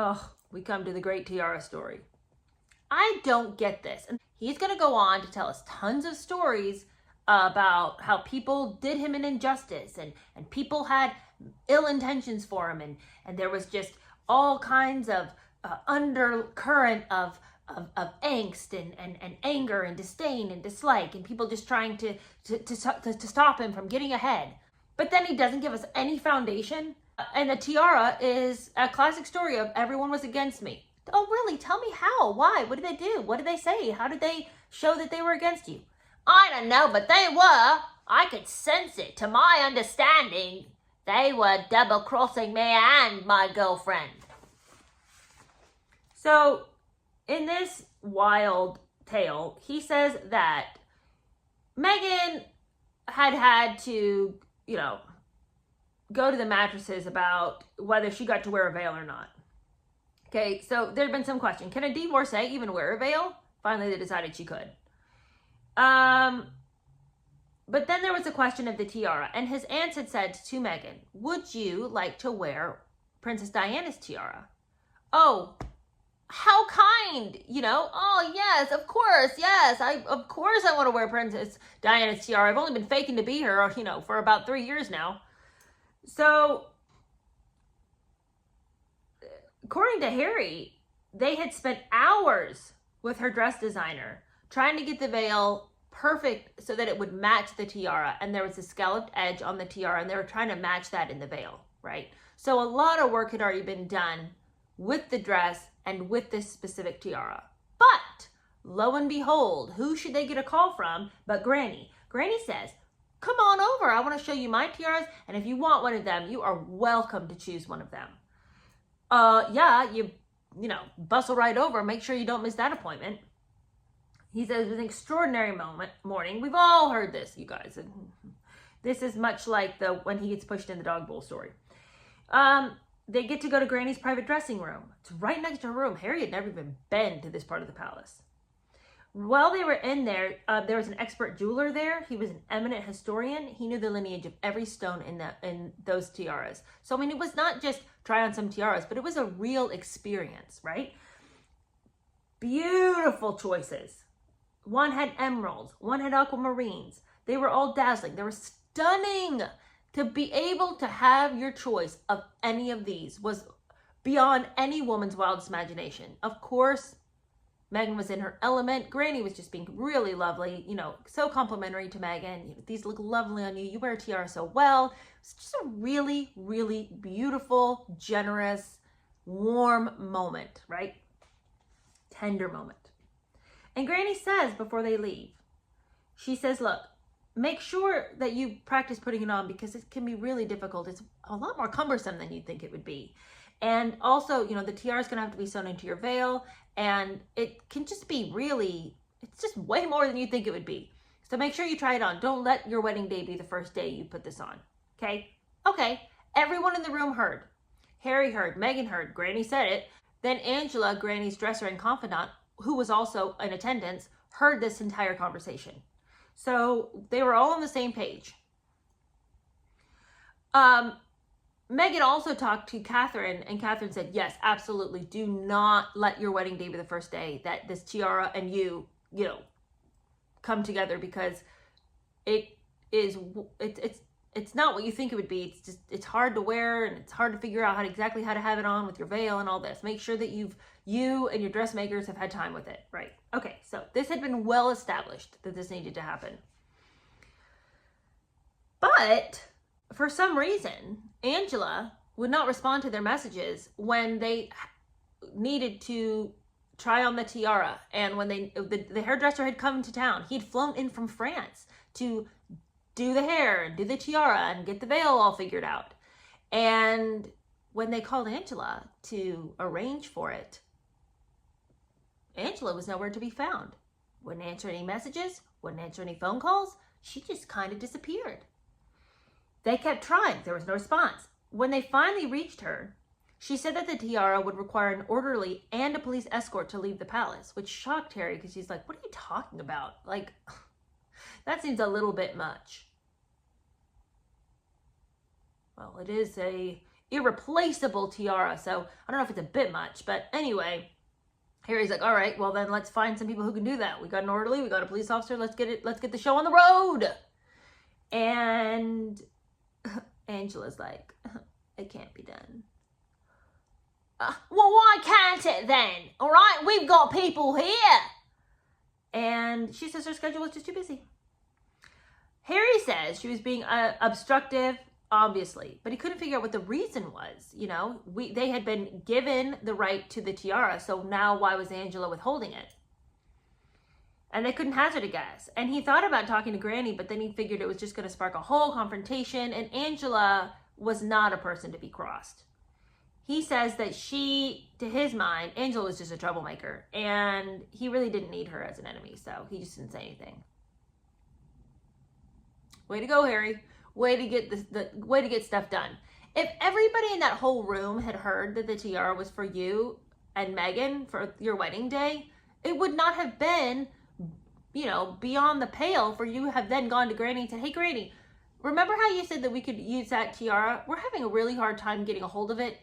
Oh, we come to the great tiara story. I don't get this. And he's going to go on to tell us tons of stories about how people did him an injustice and people had ill intentions for him. And there was just all kinds of undercurrent of angst and anger and disdain and dislike and people just trying to stop him from getting ahead. But then he doesn't give us any foundation. And the tiara is a classic story of everyone was against me. Oh, really? Tell me how? Why? What did they do? What did they say? How did they show that they were against you? I don't know, but they were. I could sense it. To my understanding, they were double-crossing me and my girlfriend. So, in this wild tale, he says that Meghan had to, go to the mattresses about whether she got to wear a veil or not. Okay, so there'd been some question. Can a divorcee even wear a veil? Finally, they decided she could. But then there was a question of the tiara, and his aunt had said to Meghan, would you like to wear Princess Diana's tiara? Oh, how kind, Oh, yes, of course, yes. Of course I want to wear Princess Diana's tiara. I've only been faking to be her, for about 3 years now. So, according to Harry, they had spent hours with her dress designer trying to get the veil perfect so that it would match the tiara. And there was a scalloped edge on the tiara, and they were trying to match that in the veil, right? So a lot of work had already been done with the dress and with this specific tiara. But lo and behold, who should they get a call from but Granny? Granny says, come on over. I want to show you my tiaras. And if you want one of them, you are welcome to choose one of them. Yeah, you bustle right over. Make sure you don't miss that appointment. He says it was an extraordinary morning. We've all heard this, you guys. This is much like when he gets pushed in the dog bowl story. They get to go to Granny's private dressing room. It's right next to her room. Harry had never even been to this part of the palace. While they were in there, there was an expert jeweler there. He was an eminent historian. He knew the lineage of every stone in those tiaras. So, it was not just try on some tiaras, but it was a real experience, right? Beautiful choices. One had emeralds. One had aquamarines. They were all dazzling. They were stunning. To be able to have your choice of any of these was beyond any woman's wildest imagination. Of course, Meghan was in her element. Granny was just being really lovely, so complimentary to Meghan. These look lovely on you. You wear a tiara so well. It's just a really, really beautiful, generous, warm moment, right? Tender moment. And Granny says before they leave, she says, look, make sure that you practice putting it on because it can be really difficult. It's a lot more cumbersome than you'd think it would be. And also, the tiara is going to have to be sewn into your veil. And it can just be it's just way more than you think it would be. So make sure you try it on. Don't let your wedding day be the first day you put this on. Okay? Okay. Everyone in the room heard. Harry heard. Meghan heard. Granny said it. Then Angela, Granny's dresser and confidant, who was also in attendance, heard this entire conversation. So they were all on the same page. Meghan also talked to Catherine, and Catherine said, yes, absolutely. Do not let your wedding day be the first day that this tiara and you come together, because it's not what you think it would be. It's hard to wear, and it's hard to figure out exactly how to have it on with your veil and all this. Make sure that you and your dressmakers have had time with it, right? Okay, so this had been well established that this needed to happen. But for some reason, Angela would not respond to their messages when they needed to try on the tiara. And when the hairdresser had come to town, he'd flown in from France to do the hair and do the tiara and get the veil all figured out. And when they called Angela to arrange for it, Angela was nowhere to be found. Wouldn't answer any messages, wouldn't answer any phone calls. She just kind of disappeared. They kept trying. There was no response. When they finally reached her, she said that the tiara would require an orderly and a police escort to leave the palace, which shocked Harry because she's like, what are you talking about? Like, that seems a little bit much. Well, it is a irreplaceable tiara. So I don't know if it's a bit much, but anyway, Harry's like, all right, well then let's find some people who can do that. We got an orderly, we got a police officer. Let's get the show on the road. And Angela's like, it can't be done. Well, why can't it then? All right, we've got people here. And she says her schedule was just too busy. Harry says she was being obstructive, obviously, but he couldn't figure out what the reason was. You know, they had been given the right to the tiara, so now why was Angela withholding it? And they couldn't hazard a guess. And he thought about talking to Granny, but then he figured it was just going to spark a whole confrontation, and Angela was not a person to be crossed. He says that to his mind, Angela was just a troublemaker, and he really didn't need her as an enemy, so he just didn't say anything. Way to go, Harry. Way to get stuff done. If everybody in that whole room had heard that the tiara was for you and Meghan for your wedding day, it would not have been, beyond the pale for you to have then gone to Granny and said, hey, Granny, remember how you said that we could use that tiara? We're having a really hard time getting a hold of it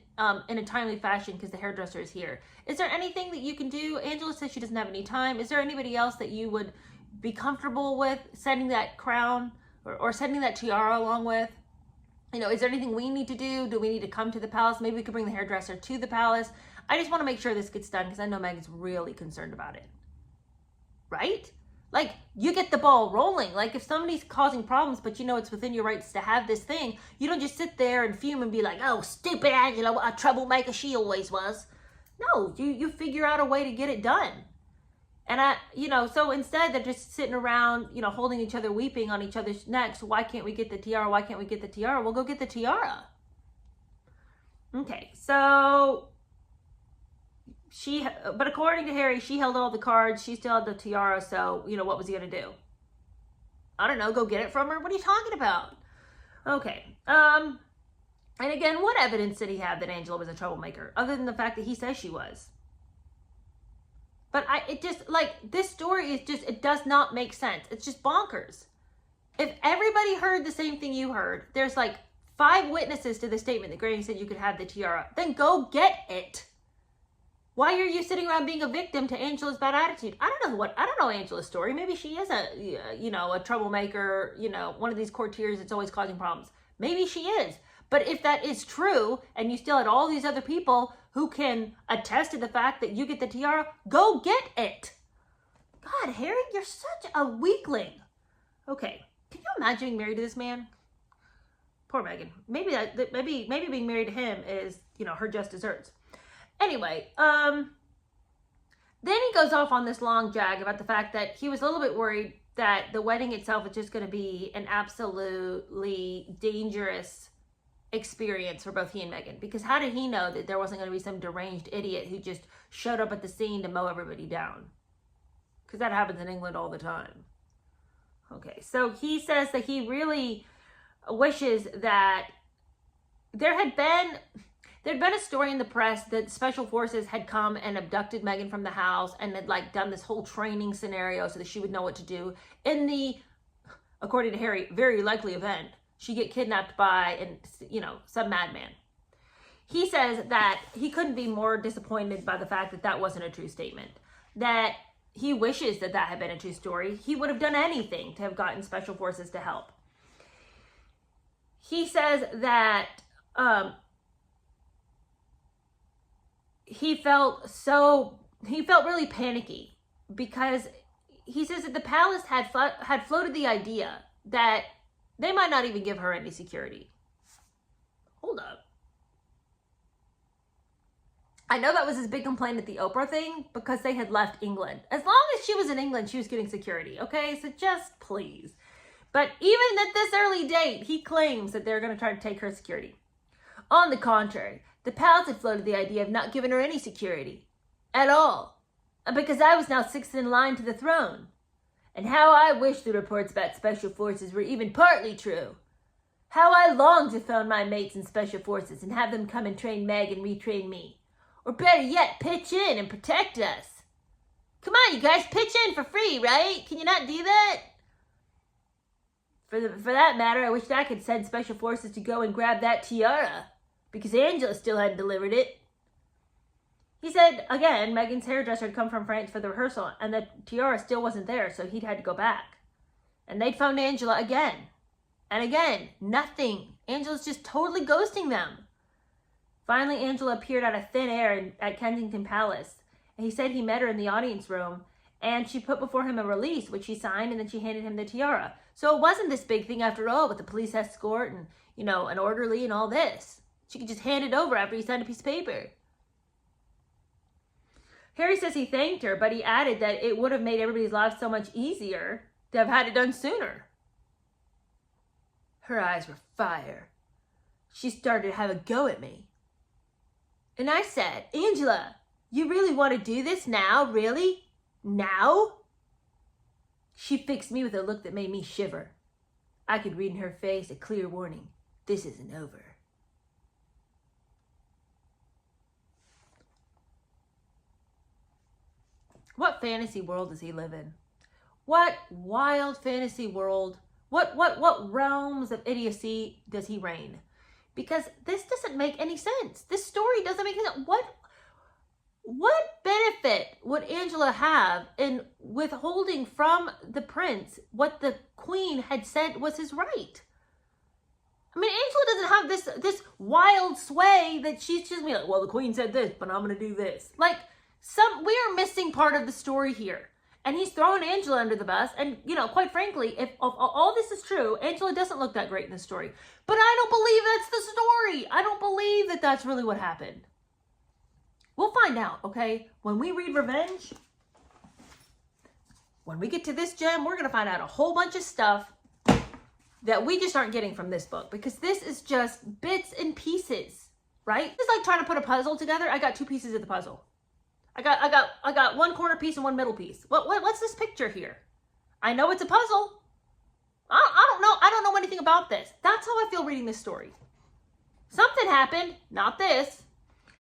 in a timely fashion because the hairdresser is here. Is there anything that you can do? Angela says she doesn't have any time. Is there anybody else that you would be comfortable with sending that crown or sending that tiara along with? Is there anything we need to do? Do we need to come to the palace? Maybe we could bring the hairdresser to the palace. I just want to make sure this gets done because I know Meghan's really concerned about it. Right? Like, you get the ball rolling. Like, if somebody's causing problems, but it's within your rights to have this thing, you don't just sit there and fume and be like, oh, stupid Angela, what a troublemaker she always was. No, you figure out a way to get it done. And so instead they're just sitting around, holding each other, weeping on each other's necks. Why can't we get the tiara? Why can't we get the tiara? Well, go get the tiara. Okay, so but according to Harry, she held all the cards. She still had the tiara. So, what was he going to do? I don't know. Go get it from her? What are you talking about? Okay. And again, what evidence did he have that Angela was a troublemaker other than the fact that he says she was? But this story it does not make sense. It's just bonkers. If everybody heard the same thing you heard, there's 5 witnesses to the statement that Granny said you could have the tiara, then go get it. Why are you sitting around being a victim to Angela's bad attitude? I don't know Angela's story. Maybe she is a troublemaker, one of these courtiers that's always causing problems. Maybe she is. But if that is true, and you still had all these other people who can attest to the fact that you get the tiara, go get it. God, Harry, you're such a weakling. Okay, can you imagine being married to this man? Poor Meghan. Maybe being married to him is, her just desserts. Anyway, then he goes off on this long jag about the fact that he was a little bit worried that the wedding itself is just going to be an absolutely dangerous experience for both he and Meghan, because how did he know that there wasn't going to be some deranged idiot who just showed up at the scene to mow everybody down? Because that happens in England all the time. Okay, so he says that he really wishes that there'd been a story in the press that special forces had come and abducted Meghan from the house and had done this whole training scenario so that she would know what to do in the, according to Harry, very likely event she get kidnapped by some madman. He says that he couldn't be more disappointed by the fact that that wasn't a true statement, that he wishes that had been a true story. He would have done anything to have gotten special forces to help. He says that he felt really panicky because he says that the palace had floated the idea that they might not even give her any security. Hold up. I know that was his big complaint at the Oprah thing because they had left England. As long as she was in England, she was getting security. Okay, so just please. But even at this early date, he claims that they're going to try to take her security. On the contrary, the palace had floated the idea of not giving her any security at all, because I was now 6th in line to the throne. And how I wish the reports about special forces were even partly true. How I long to phone my mates in special forces and have them come and train Meg and retrain me. Or better yet, pitch in and protect us. Come on, you guys, pitch in for free, right? Can you not do that? For that matter, I wish I could send special forces to go and grab that tiara. because Angela still hadn't delivered it. He said, again, Megan's hairdresser had come from France for the rehearsal, and the tiara still wasn't there, so he'd had to go back. And they'd phoned Angela again. And again, nothing. Angela's just totally ghosting them. Finally, Angela appeared out of thin air at Kensington Palace. And he said he met her in the audience room, and she put before him a release, which he signed, and then she handed him the tiara. So it wasn't this big thing after all, with the police escort and, an orderly and all this. She could just hand it over after he signed a piece of paper. Harry says he thanked her, but he added that it would have made everybody's lives so much easier to have had it done sooner. Her eyes were fire. She started to have a go at me. And I said, Angela, you really want to do this now? Really? Now? She fixed me with a look that made me shiver. I could read in her face a clear warning. This isn't over. What fantasy world does he live in? What wild fantasy world? What realms of idiocy does he reign? Because this doesn't make any sense. This story doesn't make any sense. What benefit would Angela have in withholding from the prince what the queen had said was his right? I mean, Angela doesn't have this wild sway that she's just like, well, the queen said this, but I'm going to do this. Like, we are missing part of the story here. And he's throwing Angela under the bus. And, quite frankly, if all this is true, Angela doesn't look that great in this story. But I don't believe that's the story. I don't believe that that's really what happened. We'll find out, okay? When we read Revenge, when we get to this gem, we're going to find out a whole bunch of stuff that we just aren't getting from this book. Because this is just bits and pieces, right? It's like trying to put a puzzle together. I got two pieces of the puzzle. I got one corner piece and one middle piece. What's this picture here? I know it's a puzzle. I don't know. I don't know anything about this. That's how I feel reading this story. Something happened, not this.